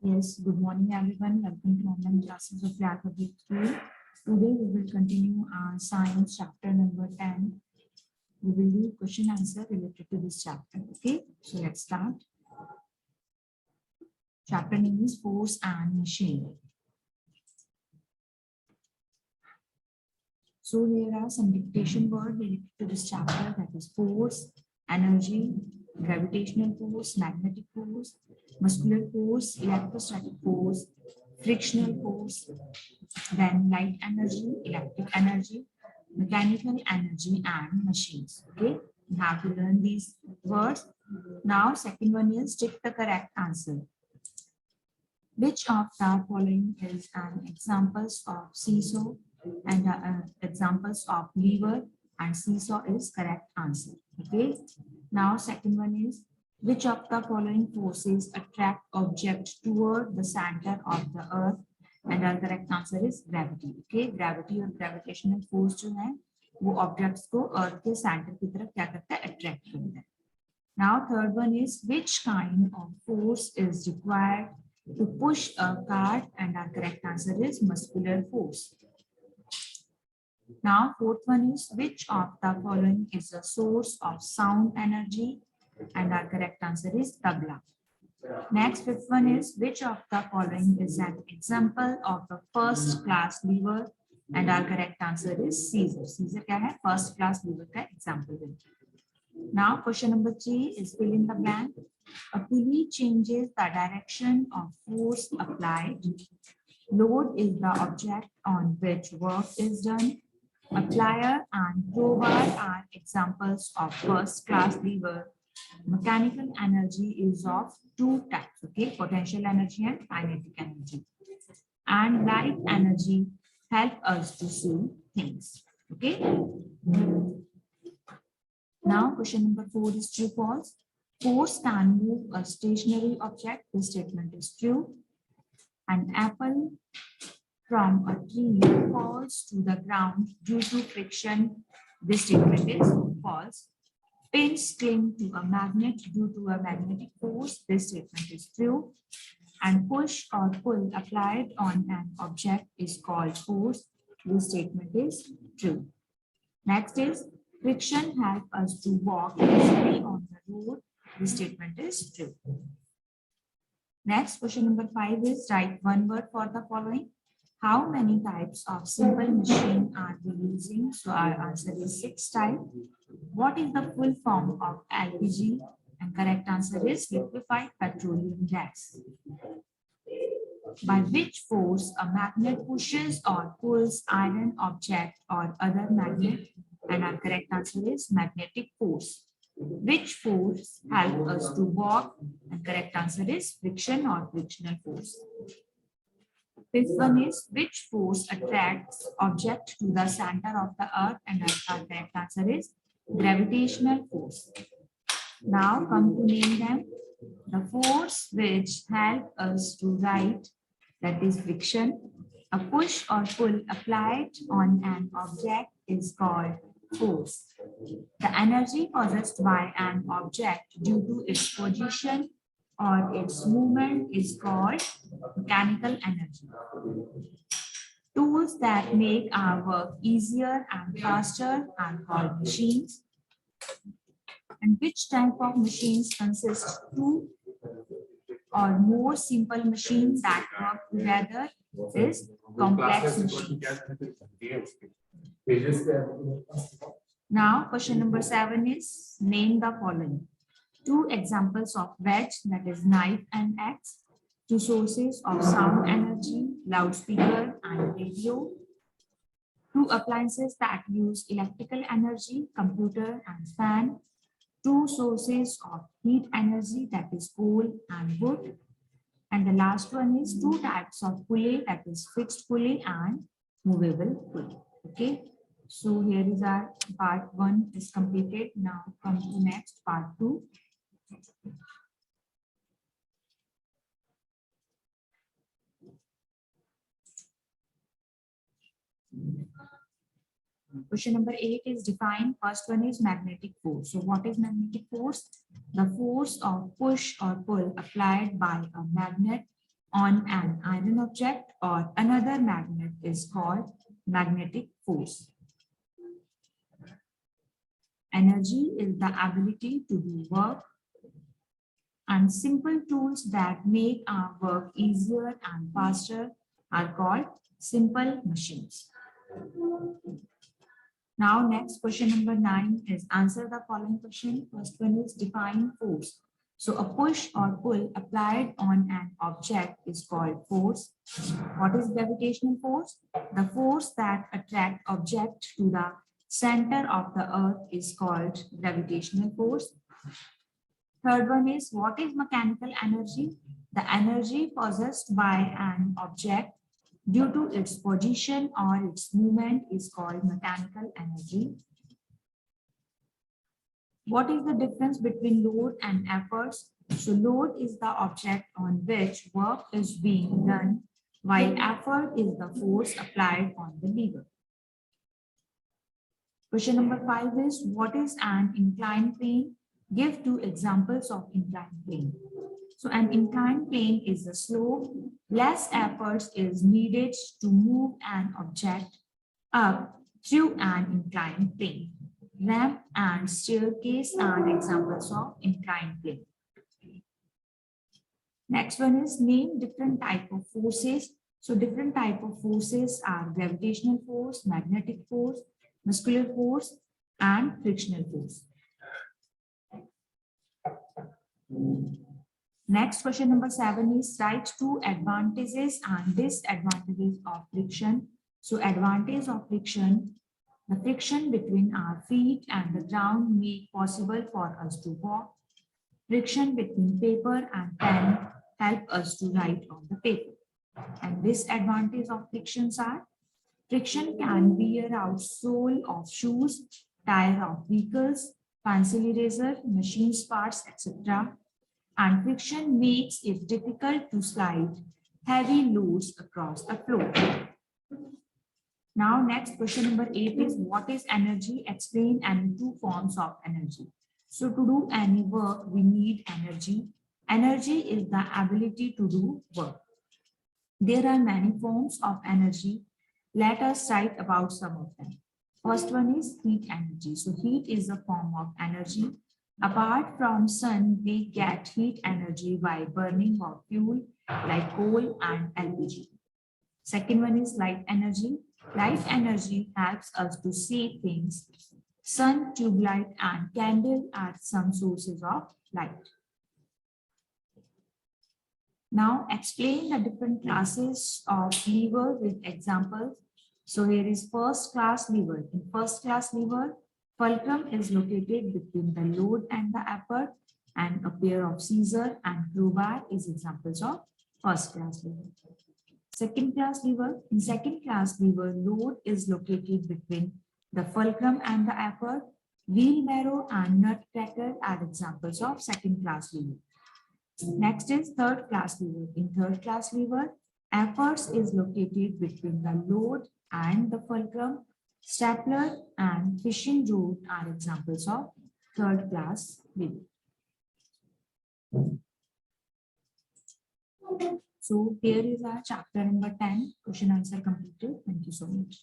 Yes, good morning everyone. Welcome to online classes of Lab Public School. Today we will continue our science chapter number 10. We will do question answer related to this chapter. Okay, so let's start. Chapter name is Force and Machine. So here are some dictation words related to this chapter, that is force, energy, gravitational force, magnetic force, muscular force, electrostatic force, frictional force, then light energy, electric energy, mechanical energy, and machines. Okay, you have to learn these words. Now, second one is take the correct answer. Which of the following is an examples of seesaw and examples of lever and seesaw is correct answer. Okay. Now, second one is which of the following forces attract object toward the center of the earth and our correct answer is gravity. Okay, gravity और gravitational force जो है वो objects को earth के center की तरफ क्या करता है attract करता है. Now third one is which kind of force is required to push a cart and our correct answer is muscular force. Now fourth one is which of the following is a source of sound energy and our correct answer is tabla. Next fifth one is which of the following is an example of a first class lever and our correct answer is Caesar. Caesar क्या है first class lever का example है. Now question number 3 is fill in the blank. A pulley changes the direction of force applied. Load is the object on which work is done. A plier and crowbar are examples of first class lever. Mechanical energy is of two types, okay, potential energy and kinetic energy. And light energy help us to see things, okay. Now question number 4 is true false. Force can move a stationary object. This statement is true. An apple from a tree falls to the ground due to friction. This statement is false. Pins cling to a magnet due to a magnetic force. This statement is true. And push or pull applied on an object is called force. This statement is true. Next is friction helps us to walk easily on the road. This statement is true. Next question number 5 is write one word for the following. How many types of simple machine are we using? So our answer is 6 types. What is the full form of LPG? And correct answer is liquefied petroleum gas. By which force a magnet pushes or pulls iron object or other magnet? And our correct answer is magnetic force. Which force helps us to walk? And correct answer is friction or frictional force. This one is which force attracts object to the center of the earth? And our correct answer is gravitational force. Now come to name them. The force which help us to write, that is friction. A push or pull applied on an object is called force. The energy possessed by an object due to its position or its movement is called mechanical energy. Tools that make our work easier and faster are called machines. And which type of machines consist two or more simple machines that work together is complex machines. Now question number 7 is name the following. 2 examples of wedge, that is knife and axe. 2 sources of sound energy, loudspeaker and radio. 2 appliances that use electrical energy, computer and fan. 2 sources of heat energy, that is coal and wood. And the last one is 2 types of pulley, that is fixed pulley and movable pulley. Okay, so here is our part 1 is completed. Now come to next part 2. Question number 8 is define. First one is magnetic force. So what is magnetic force? The force of push or pull applied by a magnet on an iron object or another magnet is called magnetic force. Energy is the ability to do work, and simple tools that make our work easier and faster are called simple machines. Now, next question number 9 is answer the following question. First one is define force. So a push or pull applied on an object is called force. What is gravitational force? The force that attracts object to the center of the earth is called gravitational force. Third one is what is mechanical energy? The energy possessed by an object due to its position or its movement is called mechanical energy. What is the difference between load and efforts? So load is the object on which work is being done, while effort is the force applied on the lever. Question number 5 is what is an inclined plane? Give 2 examples of inclined plane. So an inclined plane is a slope. Less efforts is needed to move an object up through an inclined plane. Ramp and staircase are examples of inclined plane. Next one is name different type of forces. So different type of forces are gravitational force, magnetic force, muscular force, and frictional force. Next question number 7 is write 2 advantages and disadvantages of friction. So advantage of friction, the friction between our feet and the ground make possible for us to walk. Friction between paper and pen help us to write on the paper. And disadvantage of frictions are friction can wear out sole of shoes, tire of vehicles, pencil eraser, machine parts, etc. And friction makes it difficult to slide heavy loads across the floor. Now, next question number 8 is what is energy? Explain any 2 forms of energy. So to do any work, we need energy. Energy is the ability to do work. There are many forms of energy. Let us write about some of them. First one is heat energy. So heat is a form of energy. Apart from sun, we get heat energy by burning of fuel like coal and LPG. Second one is light energy. Light energy helps us to see things. Sun, tube light, and candle are some sources of light. Now explain the different classes of lever with examples. So here is first class lever. In first class lever, fulcrum is located between the load and the effort, and a pair of scissors and crowbar is examples of first class lever. Second class lever. In second class lever, load is located between the fulcrum and the effort. Wheelbarrow and nutcracker are examples of second class lever. Next is third class lever. In third class lever, efforts is located between the load and the fulcrum. Stapler and fishing rod are examples of third class lever. So here is our chapter number 10. Question answer completed. Thank you so much.